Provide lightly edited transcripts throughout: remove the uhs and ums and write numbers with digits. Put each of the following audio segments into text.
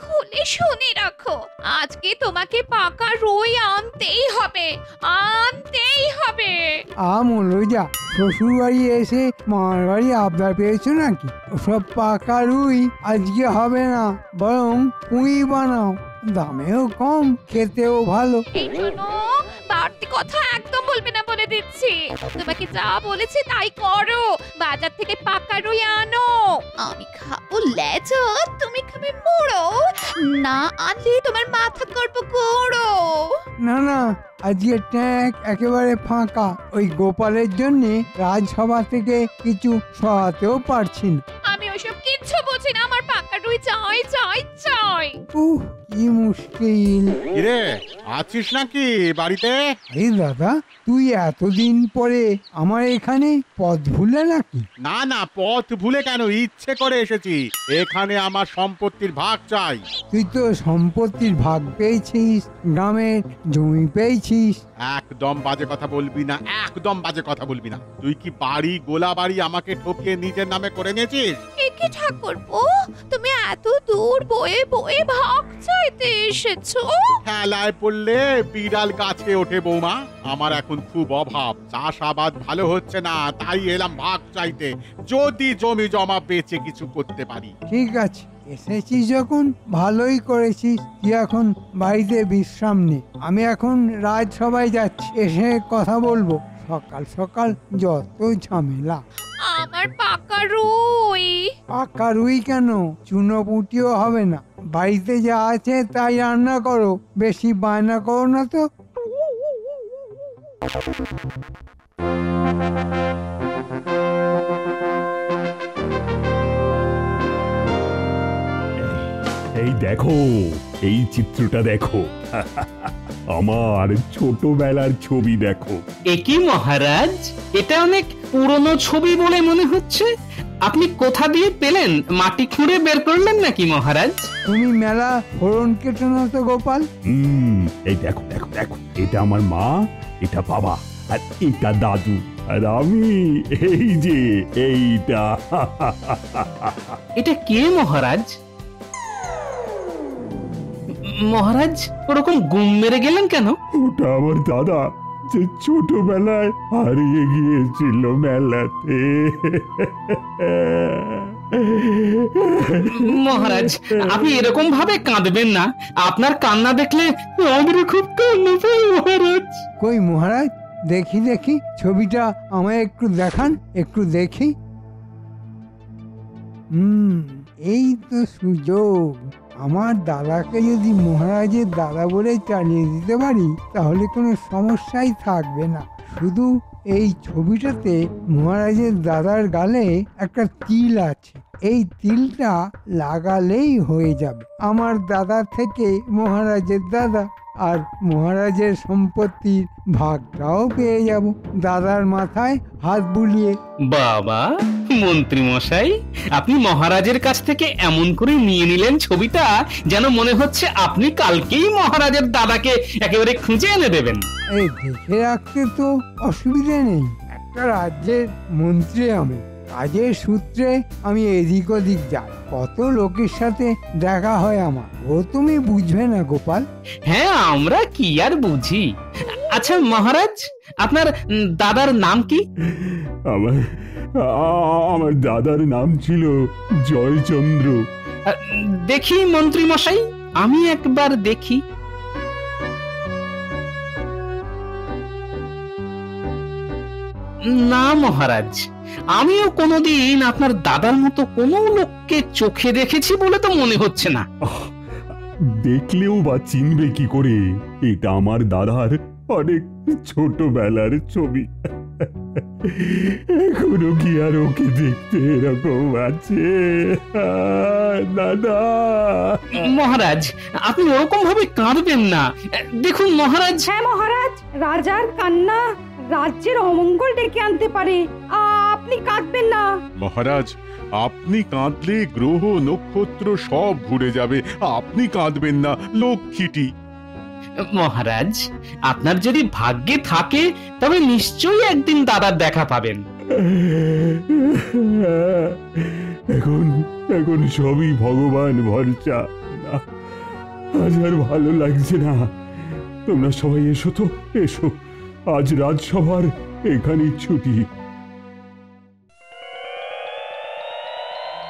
খুলে শুনে রাখো, আজকে তোমাকে পাকা রুই আনতেই হবে, আনতেই হবে। মনোজা, শ্বশুর বাড়ি এসে মামার বাড়ি আবদার পেয়েছো নাকি? ওসব পাকা রুই আজকে হবে না, বরং পুঁই বানাও, দামেও কম, খেতেও ভালো। এই জন্য বাড়তি কথা একদম বলবে না বলে দিচ্ছি। তোমাকে যা বলেছি তাই করো, বাজার থেকে পাকা রুই আনো। আমি খাবো লেজা, তুমি খাবে মুড়ো, না আনলে তোমার মাথা করবো গুঁড়ো। না না, আজকে ট্যাঙ্ক একেবারে ফাঁকা। ওই গোপালের জন্য রাজসভা থেকে কিছু সরাতেও পারছি না। আমি ওসব কিচ্ছু বুঝি না, আমার পাকা রুই চাই চাই চাই। কি মুশকিল। কিরে, আছিস নাকি বাড়িতে? আরে দাদা, তুই এতদিন পরে আমার এখানে পথ ভুলে নাকি? না না, পথ ভুলে কেন, ইচ্ছে করে এসেছি। এখানে আমার সম্পত্তির ভাগ চাই। তুই তো সম্পত্তির ভাগ পেয়েছিস, গ্রামের জমি পেয়েছিস। একদম বাজে কথা বলবি না, একদম বাজে কথা বলবি না। তুই কি বাড়ি গোলা বাড়ি আমাকে ঠকিয়ে নিজের নামে করে নিয়েছিস? একে ঠাকুরপো, তুমি এত দূর বয়ে বয়ে ভাগ চাইতে এসেছো? খেলায় পড়লে বিড়াল গাছে ওঠে বৌমা। আমার এখন খুব অভাব, চাষাবাদ ভালো হচ্ছে না, তাই এলাম ভাগ চাইতে, যদি জমি জমা বেচে কিছু করতে পারি। ঠিক আছে, এসেছিস যখন ভালোই করেছিস। তুই এখন বাড়িতে বিশ্রাম নে, আমি এখন রাজসভায় যাচ্ছি, এসে কথা বলবো। সকাল সকাল যত ঝামেলা। আমার পাকা রুই। পাকা রুই কেন, চুনোপুটিও হবে না। বাড়িতে যা আছে তাই রান্না করো, বেশি বায়না করো না তো। এই দেখো, এই চিত্রটা দেখো। আমার ছোটবেলার ছবি দেখো। একই মহারাজ, এটা অনেক পুরনো ছবি বলে মনে হচ্ছে। আপনি কোথা দিয়ে পেলেন? মাটি খুঁড়ে বের করলেন নাকি মহারাজ? তুমি মেলা ফোড়ন কেটো না তো গোপাল। এই দেখো দেখো দেখো, এটা আমার মা, এটা বাবা, আর এটা দাদু, আর আমি এই যে এইটা। এটা কে মহারাজ? মহারাজ ওরকম গুম মেরে গেলেন কেন? ওটা আমার দাদা, যে ছোটবেলায় হারিয়ে গিয়েছিল মেলাতে। মহারাজ আপনি এরকম ভাবে কাঁদবেন না, আপনার কান্না দেখলে আমাদের খুব কান্না পায় মহারাজ। কই মহারাজ, দেখি দেখি ছবিটা আমায় একটু দেখান, একটু দেখি। এই তো সুযোগ। আমার দাদাকে যদি মহারাজের দাদা বলে চালিয়ে দিতে পারি, তাহলে কোনো সমস্যাই থাকবে না। শুধু এই ছবিটাতে মহারাজের দাদার গালে একটা তিল আছে, এই তিলটা লাগালেই হয়ে যাবে। আমার দাদা থেকে মহারাজের দাদা, আর মহারাজের সম্পত্তির ভাগটাও পেয়ে যাব দাদার মাথায় হাত বুলিয়ে। বাবা মন্ত্রী মশাই, আপনি মহারাজের কাছ থেকে এমন করে নিয়ে নিলেন ছবিটা, যেন মনে হচ্ছে আপনি কালকেই মহারাজের দাদাকে একেবারে খুঁজে এনে দেবেন। এই দেখে রাখতে তো অসুবিধে নেই, একটা রাজ্যের মন্ত্রী আমি, কাজের সূত্রে আমি এদিক ওদিক যাই, কত লোকের সাথে দেখা হয় আমার, ও তুমি বুঝবে না গোপাল। হ্যাঁ, আমরা কি আর বুঝি। আচ্ছা মহারাজ, আপনার দাদার নাম কি? আমার দাদার নাম ছিল জয়চন্দ্র। দেখি মন্ত্রী মশাই, আমি একবার দেখি। না মহারাজ, আমিও কোনোদিন আপনার দাদার মতো কোনো লোককে চোখে দেখেছি বলে তো মনে হচ্ছে না। দেখলেও বা চিনবে কি করে? এটা আমার দাদার অনেক ছোটবেলার ছবি। এখনো কি আর ওকে দেখতে এরকম আছে? দাদা মহারাজ, আপনি ওরকম ভাবে কাঁদবেন না। দেখুন মহারাজ। হ্যাঁ মহারাজ, রাজার কান্না রাজ্যের অমঙ্গল ডেকে আনতে পারে, আপনি কাঁদবেন না। মহারাজ, আপনি কাঁদলে গ্রহ নক্ষত্র সব ঘুরে যাবে, আপনি কাঁদবেন না লক্ষ্মীটি। মহারাজ, আপনার যদি ভাগ্যে থাকে তবে নিশ্চয়ই একদিন দাদার দেখা পাবেন। এখন এখন সবই ভগবান ভরসা। আজ আর ভালো লাগছে না। তোমরা সবাই এসো তো, এসো। আজ রাজসভার এখানেই ছুটি।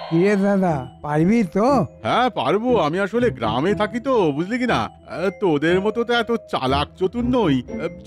কিরে দাদা, পারবি তো? হ্যাঁ পারবো, আমি আসলে গ্রামে থাকি তো, বুঝলি কি না। তোদের মতো তো এত চালাক চতুর নই।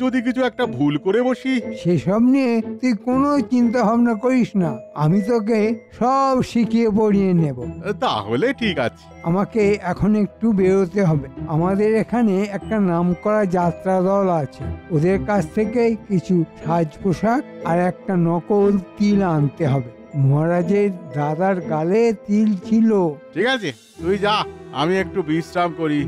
যদি কিছু একটা ভুল করে বসি। সেসব নিয়ে তুই কোনো চিন্তা ভাবনা করিস না, আমি তোকে সব শিখিয়ে পড়িয়ে নেব। তাহলে ঠিক আছে। আমাকে এখন একটু বেরোতে হবে। আমাদের এখানে একটা নামকরা যাত্রা দল আছে, ওদের কাছ থেকে কিছু সাজ পোশাক আর একটা নকল তিল আনতে হবে। মহারাজের দাদার গালে তিল ছিল। ঠিক আছে, তুই যা, আমি একটু বিশ্রাম করি।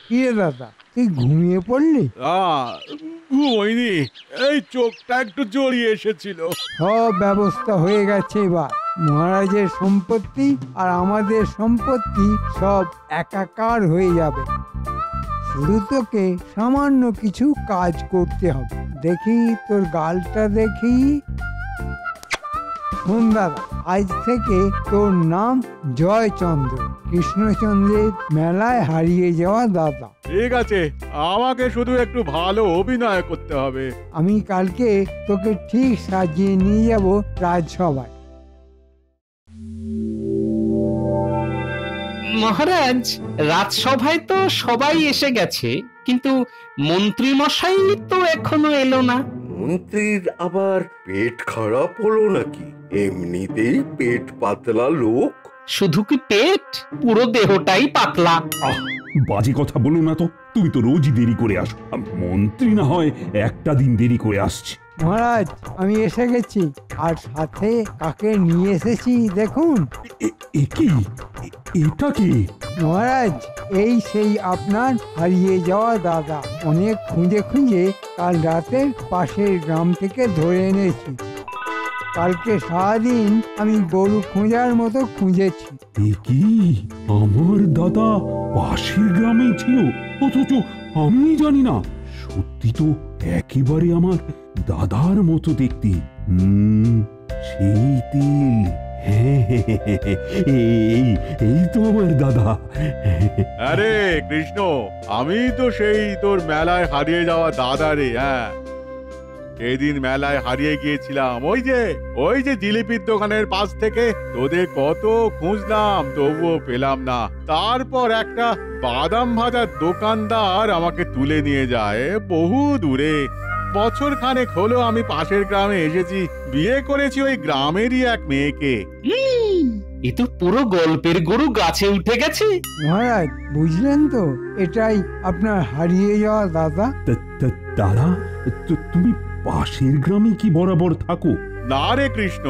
কিরে দাদা, তুই ঘুমিয়ে পড়লি? ঘুমোইনি, এই চোখটা একটু জড়িয়ে এসেছিল। সব ব্যবস্থা হয়ে গেছে এবার। মহারাজের সম্পত্তি আর আমাদের সম্পত্তি সব একাকার হয়ে যাবে। শুধু তোকে সামান্য কিছু কাজ করতে হবে। দেখি তোর গালটা দেখি। শোন দাদা, আজ থেকে তোর নাম জয়চন্দ্র, কৃষ্ণচন্দ্রের মেলায় হারিয়ে যাওয়া দাদা। ঠিক আছে, আমাকে শুধু একটু ভালো অভিনয় করতে হবে। আমি কালকে তোকে ঠিক সাজিয়ে নিয়ে যাব রাজসভায়। মহারাজ, রাজসভায় তো সবাই এসে গেছে, কিন্তু মন্ত্রী মশাই তো এখনো এলো না। মন্ত্রীর আবার পেট খারাপ হলো নাকি? এমনিতেই পেট পাতলা লোক। শুধু কি পেট, পুরো দেহটাই পাতলা। আহ, বাজে কথা বলো না তো। তুমি তো রোজই দেরি করে আসো। মন্ত্রী না হয় একটা দিন দেরি করে আসছে। মহারাজ, আমি এসে গেছি, আর সাথে কাকে নিয়ে এসেছি দেখুন। এটা কি? মহারাজ, এই সেই আপনার হারিয়ে যাওয়া দাদা। অনেক খুঁজে খুঁজে কাল রাতে পাশের গ্রাম থেকে ধরে এনেছি। কালকে সারাদিন আমি গরু খোঁজার মতো খুঁজেছি। কি আমার দাদা পাশের গ্রামেই ছিল, অথচ আমি জানি না? সত্যি তো একেবারে আমার দাদার মতো দেখতে। সেই তিল, এই তো আমার দাদা। আরে কৃষ্ণ, আমি তো সেই তোর মেলায় হারিয়ে যাওয়া দাদা রে। হ্যাঁ, সেদিন মেলায় হারিয়ে গিয়েছিলাম। ওই যে জিলিপির দোকানের পাশ থেকে তোদের কত খুঁজলাম, তবুও পেলাম না। তারপর একটা বাদাম ভাজার দোকানদার আমাকে তুলে নিয়ে যায় বহু দূরে। বছর খানেক হলো আমি পাশের গ্রামে এসেছি, বিয়ে করেছি ওই গ্রামেরই এক মেয়েকে। এ তো পুরো গল্পের গরু গাছে উঠে গেছে। মহারাজ, বুঝলেন তো, এটাই আপনার হারিয়ে যাওয়া দাদা। দাদা, তুমি পাশের গ্রামে কি বরাবর থাকো? না রে কৃষ্ণ,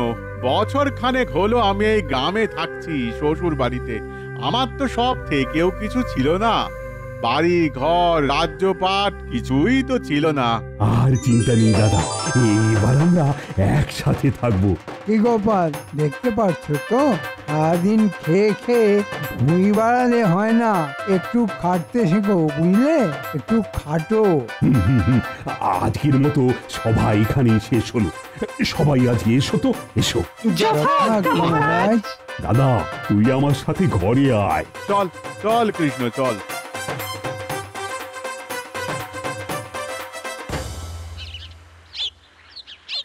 বছর খানেক হলো আমি এই গ্রামে থাকছি শ্বশুর বাড়িতে। আমার তো সব থেকেও কিছু ছিল না, বাড়ি ঘর রাজ্যপাট কিছুই তো ছিল না। আর চিন্তা নেই দাদা, এবার আমরা একসাথে থাকবো। কি গোপাল, দেখতে পাচ্ছ তো, সারাদিন খেয়ে খেয়ে ভুঁড়ি বাড়ালে হয় না, একটু খাটতে শেখো, বুঝলে? একটু খাটো। আজকের মতো সবাই এখানে শেষ হলো। সবাই আজকে এসো তো, এসো। মহারাজ, দাদা, তুই আমার সাথে ঘরে আয়। চল চল কৃষ্ণ, চল।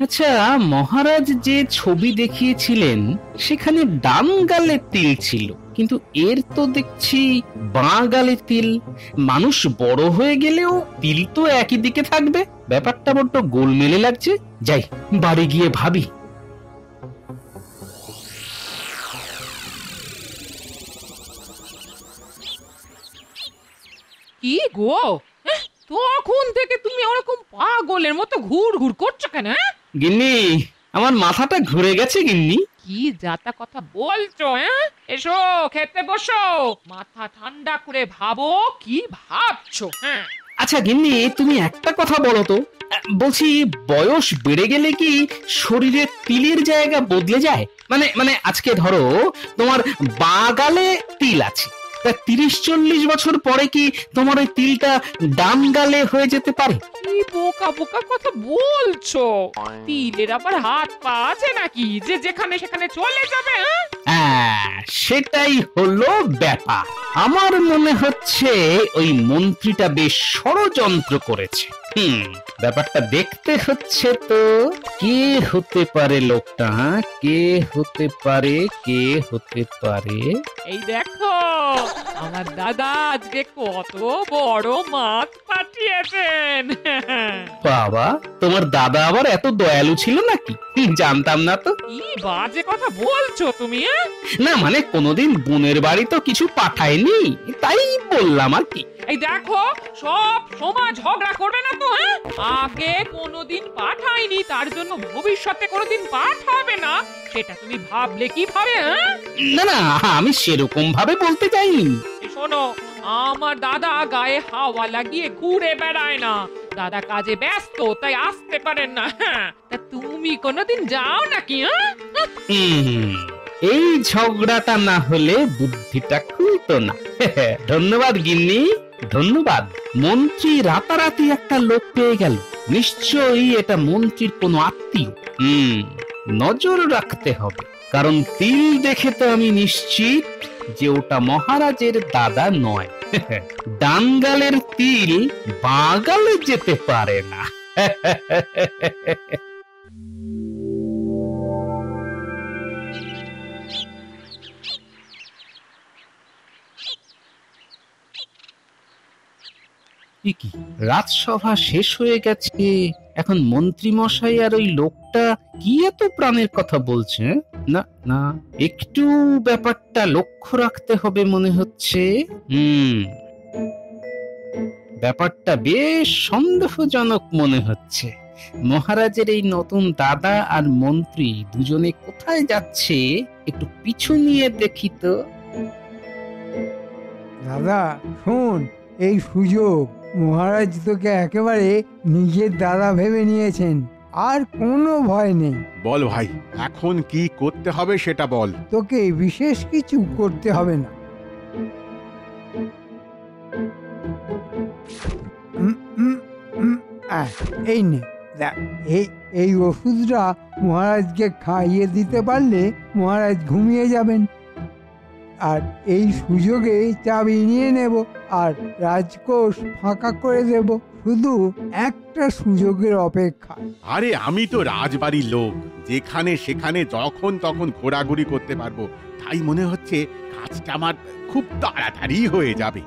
আচ্ছা, মহারাজ যে ছবি দেখিয়েছিলেন সেখানে ডান গালে তিল ছিল, কিন্তু এর তো দেখছি বাঁ গালে তিল। মানুষ বড় হয়ে গেলেও তিল তো একই দিকে থাকবে। ব্যাপারটা বড্ড গোলমেলে লাগছে। যাই, বাড়ি গিয়ে ভাবি। কি গো, তখন থেকে তুমি ওরকম পাগলের মতো ঘুর ঘুর করছো কেন? গিন্নি, আমার মাথাটা ঘুরে গেছে গিন্নি। কি যাতা কথা বলছো? এসো খেতে বসো, মাথা ঠান্ডা করে ভাবো কি ভাবছো। হ্যাঁ, আচ্ছা গিন্নি, তুমি একটা কথা বলো তো, বলছি বয়স বেড়ে গেলে কি শরীরে তিলের জায়গা বদলে যায়? মানে আজকে ধরো তোমার বাঁ গালে তিল আছে, তা 30-40 বছর পরে কি তোমার ওই তিলটা ডান গালে হয়ে যেতে পারে? কি বোকা বোকা কথা বলছো? তিলের আবার হাত পা আছে নাকি যে যেখানে সেখানে চলে যাবে? সেটাই হলো ব্যাপার। আমার মনে হচ্ছে ওই মন্ত্রীটা বেশ ষড়যন্ত্র করেছে। ব্যাপারটা দেখতে হচ্ছে তো। কে হতে পারে লোকটা? কে হতে পারে? কে হতে পারে? এই দেখো, আমার দাদা আজকে কত বড় মাছ পাঠিয়েছেন। বাবা, তোমার দাদা আবার এত দয়ালু ছিল নাকি? জানতাম না তো। কি বাজে কথা বলছো তুমি? না মানে কোনোদিন বোনের বাড়ি তো কিছু পাঠায়নি, তাই বললাম আর কি। এই দেখো, সব সময় ঝগড়া করবে না তো। আগে কোনোদিন পাঠায়নি তার জন্য ভবিষ্যতে কোনোদিন পাঠাবে না, সেটা তুমি ভাবলে কিভাবে? না না, আমি সেরকম ভাবে বলতে চাইনি। শোনো, আমার দাদা গায়ে হাওয়া লাগিয়ে ঘুরে বেড়ায় না। দাদা কাজে ব্যস্ত, তাই আসতে পারেন না। তা তুমি কোনোদিন যাও নাকি? এই ঝগড়াটা না হলে বুদ্ধিটা খুলতো না। ধন্যবাদ গিন্নি, ধন্যবাদ। মন্ত্রী রাতারাতি একটা লোক পেয়ে গেল। নিশ্চয়ই এটা মন্ত্রীর কোনো আত্মীয়। নজর রাখতে হবে, কারণ তিল দেখে তো আমি নিশ্চিত যে ওটা মহারাজের দাদা নয়। ডান গালের তিল বাঁ গালে যেতে পারে না। কি রাজসভা শেষ হয়ে গেছে, এখন মন্ত্রী মশাই আর ওই লোকটা কি এত প্রাণের কথা বলছে? না না, একটু ব্যাপারটা লক্ষ্য রাখতে হবে মনে হচ্ছে। ব্যাপারটা বেশ সন্দেহজনক মনে হচ্ছে। মহারাজের এই নতুন দাদা আর মন্ত্রী দুজনে কোথায় যাচ্ছে, একটু পিছু নিয়ে দেখি তো। দাদা শোন, এই সুযোগ মহারাজ তোকে একেবারে নিজের দাদা ভেবে নিয়েছেন, আর কোনো ভয় নেই। বল ভাই, এখন কি করতে হবে সেটা বল। তোকে বিশেষ কিছু করতে হবে না। এই নে, এই ওষুধটা মহারাজকে খাইয়ে দিতে পারলে মহারাজ ঘুমিয়ে যাবেন। আর এই সুযোগে চাবি নিয়ে নেব আর রাজকোষ ফাঁকা করে দেব, শুধু একটা সুযোগের অপেক্ষা। আরে আমি তো রাজবাড়ির লোক, যেখানে সেখানে যখন তখন ঘোরাঘুরি করতে পারবো, তাই মনে হচ্ছে কাজটা আমার খুব তাড়াতাড়ি হয়ে যাবে।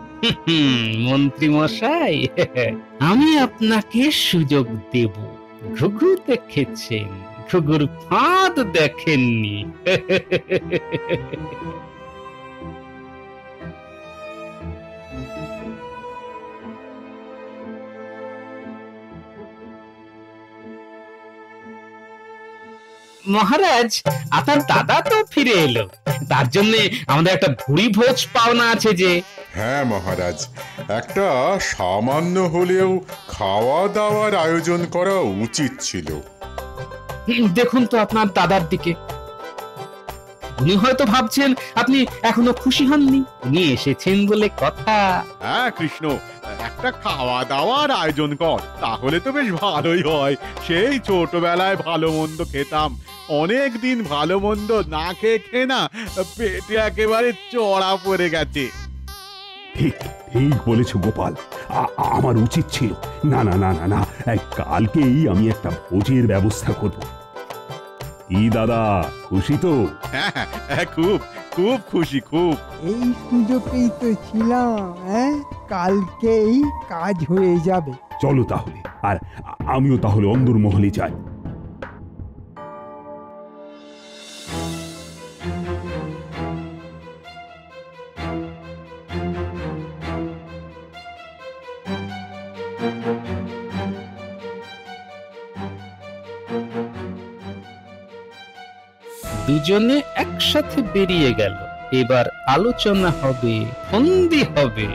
মন্ত্রী মশাই, আমি আপনাকে সুযোগ দেব। ঘুঘু দেখেছেন, ঘুঘুর ফাঁদ দেখেননি। মহারাজ, আপনার দাদা তো ফিরে এলো, তার জন্য আমাদের একটা ভুরি ভোজ পাওনা আছে যে। হ্যাঁ মহারাজ, একটা সামান্য হলেও খাওয়া দাওয়ার আয়োজন করা উচিত ছিল। দেখুন তো আপনার দাদার দিকে, উনি হয়তো ভাবছেন আপনি এখনো খুশি হননি। উনি এসেছেন বলে কথা। হ্যাঁ কৃষ্ণ, একটা খাওয়া দাওয়ার আয়োজন কর, তাহলে তো বেশ ভালোই হয়। সেই ছোটবেলায় ভালো মন্দ খেতাম, অনেক দিন ভালো মন্দ না খেয়ে না পেটে একেবারে চড়া পড়ে গেছে। ঠিক ঠিক বলেছো গোপাল, আমার উচিত ছিল। না না না না না, কালকেই আমি একটা ভোজের ব্যবস্থা করব। কি দাদা, খুশি তো? হ্যাঁ, খুব খুব খুশি, খুব। এই সুযোগেই তো ছিলাম, কালকেই কাজ হয়ে যাবে। চলো তাহলে, আর আমিও তাহলে অন্দরমহলে যাই। দুজনে একসাথে বেরিয়ে গেল। এবার আলোচনা হবে, ফন্দি হবে।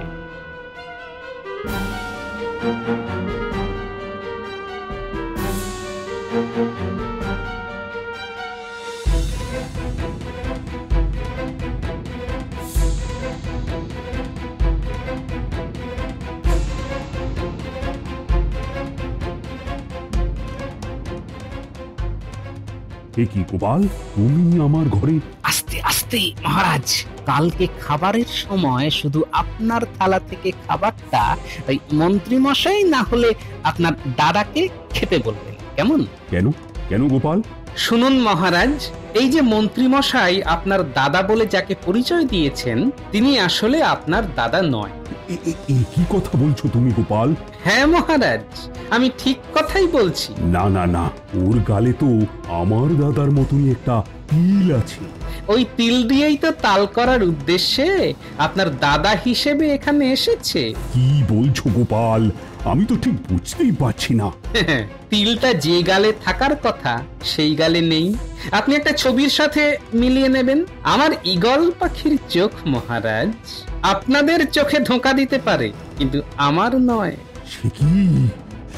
এ কি গোপাল, তুমি আমার ঘরে? আস্তে আস্তে মহারাজ, কালকে খাবারের সময় শুধু আপনার থালা থেকে খাবারটা ওই মন্ত্রী মশাই না হলে আপনার দাদাকে খেতে বলবেন, কেমন? কেন কেন গোপাল? শুনুন মহারাজ, এই যে মন্ত্রী মশাই আপনার দাদা বলে যাকে পরিচয় দিয়েছেন, তিনি আসলে আপনার দাদা নয়। কি কথা বলছো তুমি গোপাল? হ্যাঁ মহারাজ, আমি ঠিক কথাই বলছি। না না না, ওর গালে তো আমার দাদার মতনই একটা তিল আছে। ওই তিল দিয়েই তো তাল করার উদ্দেশ্যে আপনার দাদা হিসেবে এখানে এসেছে। কি বলছো গোপাল? আমি তো ঠিক বুঝতেই পারছি না। তিলটা যে গালে থাকার কথা সেই গালে নেই। আপনি একটা ছবির সাথে মিলিয়ে নেবেন। আমার ঈগল পাখির চোখ মহারাজ, আপনাদের চোখে ধোঁকা দিতে পারে, কিন্তু আমার নয়। সে কি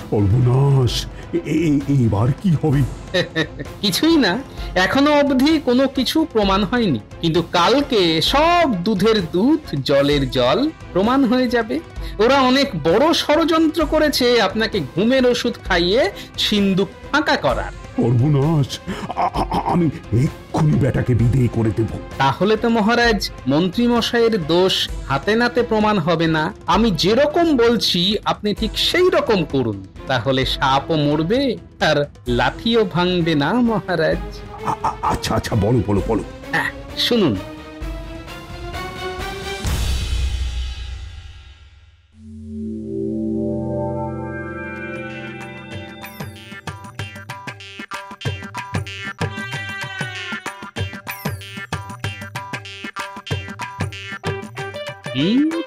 সর্বনাশ! এবার কি হবে? কিছুই না, এখনো অবধি কোনো কিছু প্রমাণ হয়নি, কিন্তু কালকে সব দুধের দুধ জলের জল প্রমাণ হয়ে যাবে। ওরা অনেক বড় ষড়যন্ত্র করেছে আপনাকে ঘুমের ওষুধ খাইয়ে সিন্দুক ফাঁকা করার। সর্বনাশ! আমি এক্ষুনি বেটাকে বিদেয় করে দেব। তাহলে তো মহারাজ মন্ত্রী মশাইয়ের দোষ হাতে নাতে প্রমাণ হবে না। আমি যেরকম বলছি আপনি ঠিক সেই রকম করুন, তাহলে সাপও মরবে আর লাঠিও ভাঙবে না মহারাজ। আচ্ছা আচ্ছা, বলো বলো বলো। শুনুন,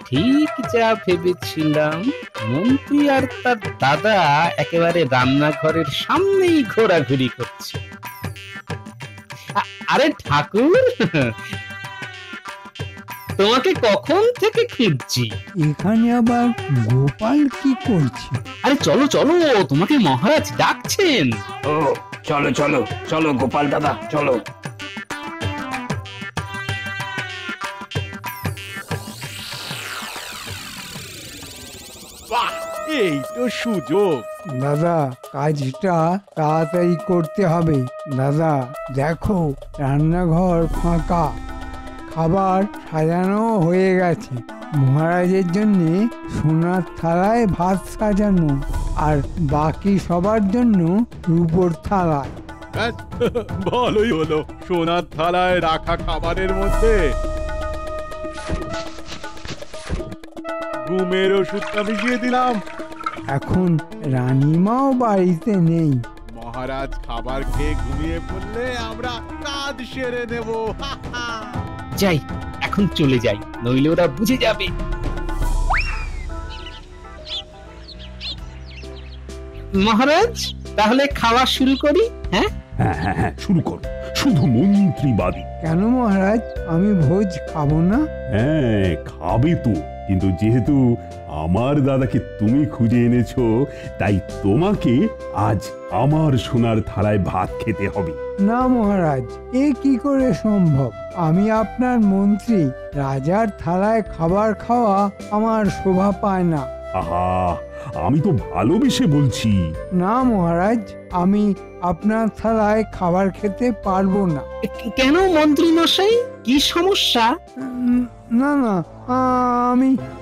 ঠিক যা ভেবেছিলাম, মন্ত্রী আর তার দাদা একেবারে রান্নাঘরের সামনেই ঘোরাঘুরি করছে। আরে ঠাকুর, তোমাকে কখন থেকে খুঁজছি। এখানে আবার গোপাল কি করছে? আরে চলো চলো, তোমাকে মহারাজ ডাকছেন। ও চলো চলো চলো গোপাল দাদা, চলো। এই তো সুযোগ। দাদা, কাজটা তাড়াতাড়ি করতে হবে। দাদা দেখো, রান্নাঘর ফাঁকা, খাবার সাজানো হয়ে গেছে। মহারাজের জন্য সোনার থালায় ভাত সাজানো, আর বাকি সবার জন্য রূপোর থালায়। ব্যাস, ভালোই হলো। সোনার থালায় রাখা খাবারের মধ্যে ঘুমের ওষুধটা মিশিয়ে দিলাম। এখন রানীমাও বাড়িতে নেই। মহারাজ খাবার খেয়ে ঘুমিয়ে পড়লে আমরা কাজ সেরে নেব। যাই, এখন চলে যাই, নইলে ওরা বুঝে যাবে। মহারাজ, তাহলে খাওয়া শুরু করি? হ্যাঁ হ্যাঁ হ্যাঁ হ্যাঁ, শুরু করো। শুধু মন্ত্রী বাদী। কেন মহারাজ, আমি ভোজ খাবো না? হ্যাঁ খাবে তো, কিন্তু যেহেতু আমার দাদাকে তুমি খুঁজে এনেছো, তাই তোমাকে আজ আমার সোনার থালায় ভাত খেতে হবে। না মহারাজ, এ কি করে সম্ভব? আমি আপনার মন্ত্রী, রাজার থালায় খাবার খাওয়া আমার শোভা পায় না। আহা, আমি তো ভালোবেসে বলছি। না মহারাজ, আমি আপনার থালায় খাবার খেতে পারবো না। কেন মন্ত্রী মশাই, কি সমস্যা? না না,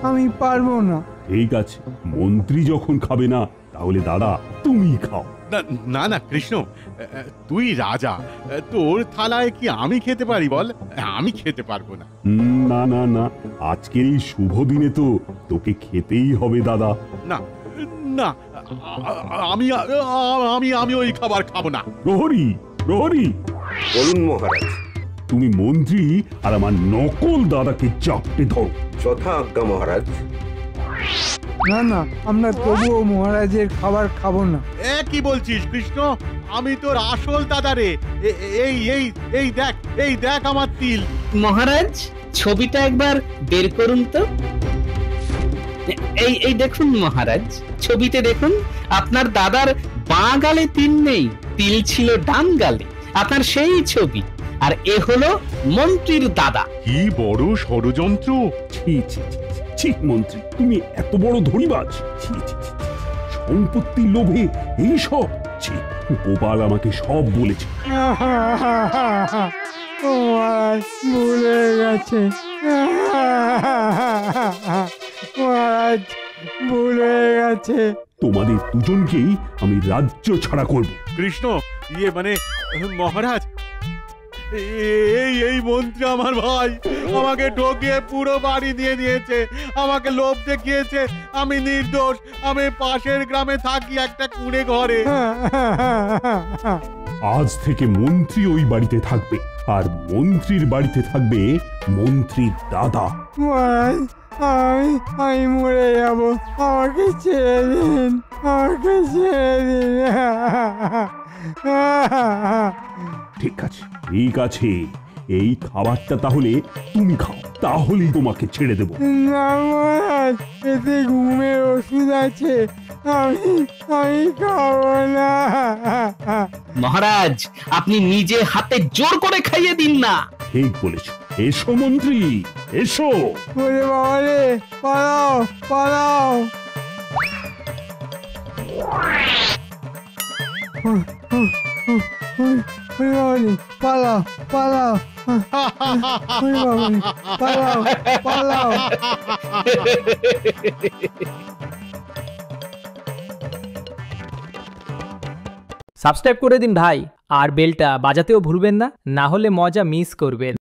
আমি পারবো না। ঠিক আছে, মন্ত্রী যখন খাবে না, তাহলে দাদা তুমি খাও। না না কৃষ্ণ, তুই রাজা, তোর থালায় কি আমি খেতে পারি বল? আমি খেতে পারবো না। না না না, আজকের এই শুভ দিনে তো তোকে খেতেই হবে দাদা। না না, আমি আমি আমি ওই খাবার খাবো না। প্রহরী, প্রহরী, বলুন মহারাজ। তুমি মন্ত্রী আর আমার নকল দাদাকে চাপটে ধরো। যথা আজ্ঞা মহারাজ। না না, আমরা তবুও মহারাজের খাবার খাবো না। কি বলছিস কৃষ্ণ? আমি তোর আসল দাদা রে। এই এই এই দেখ, এই দেখ আমার তিল। মহারাজ, ছবিটা একবার বের করুন তো। এই দেখুন মহারাজ, ছবিতে দেখুন, আপনার দাদার বাঁ গালে তিল নেই, তিল ছিল ডান গালে। আপনার সেই ছবি। আর এ হলো মন্ত্রীর দাদা। কি বড় ষড়যন্ত্র! ছি ছি ছি ছি, মন্ত্রী তুমি এত বড় ধনীবাজ! ছি ছি ছি, সম্পত্তির লোভে এইসব! ছি। গোপাল আমাকে সব বলেছে। ও মহারাজ ভুলে গেছে, মহারাজ ভুলে গেছে। তোমাদের দুজনকেই আমি রাজ্য ছাড়া করব। কৃষ্ণ, মানে মহারাজ, এই মন্ত্রী আমার ভাই আমাকে ঠকিয়ে পুরো বাড়ি দিয়ে দিয়েছে, আমাকে লোভ দেখিয়েছে। আমি নির্দোষ, আমি পাশের গ্রামে থাকি একটা কুঁড়ে ঘরে। আজ থেকে মন্ত্রী ওই বাড়িতে থাকবে, আর মন্ত্রীর বাড়িতে থাকবে মন্ত্রীর দাদা। মহারাজ, আমি মরে যাব, আমাকে ছেড়ে দিন, আমাকে ছেড়ে দিন। ঠিক আছে, ঠিক আছে, এই খাবারটা তাহলে তুমি খাও, তাহলেই তোমাকে ছেড়ে দেব। না মহারাজ, এতে ঘুমের ওষুধ আছে, আমি খাবো না। মহারাজ, আপনি নিজে হাতে জোর করে খাইয়ে দিন না। ঠিক বলেছ। এসো মন্ত্রী, এসো। ওরে বাবা রে, পালাও পালাও। পালাও পালাও, পালাও পালাও। সাবস্ক্রাইব করে দিন ভাই, আর বেলটা বাজাতেও ভুলবেন না, না হলে মজা মিস করবেন।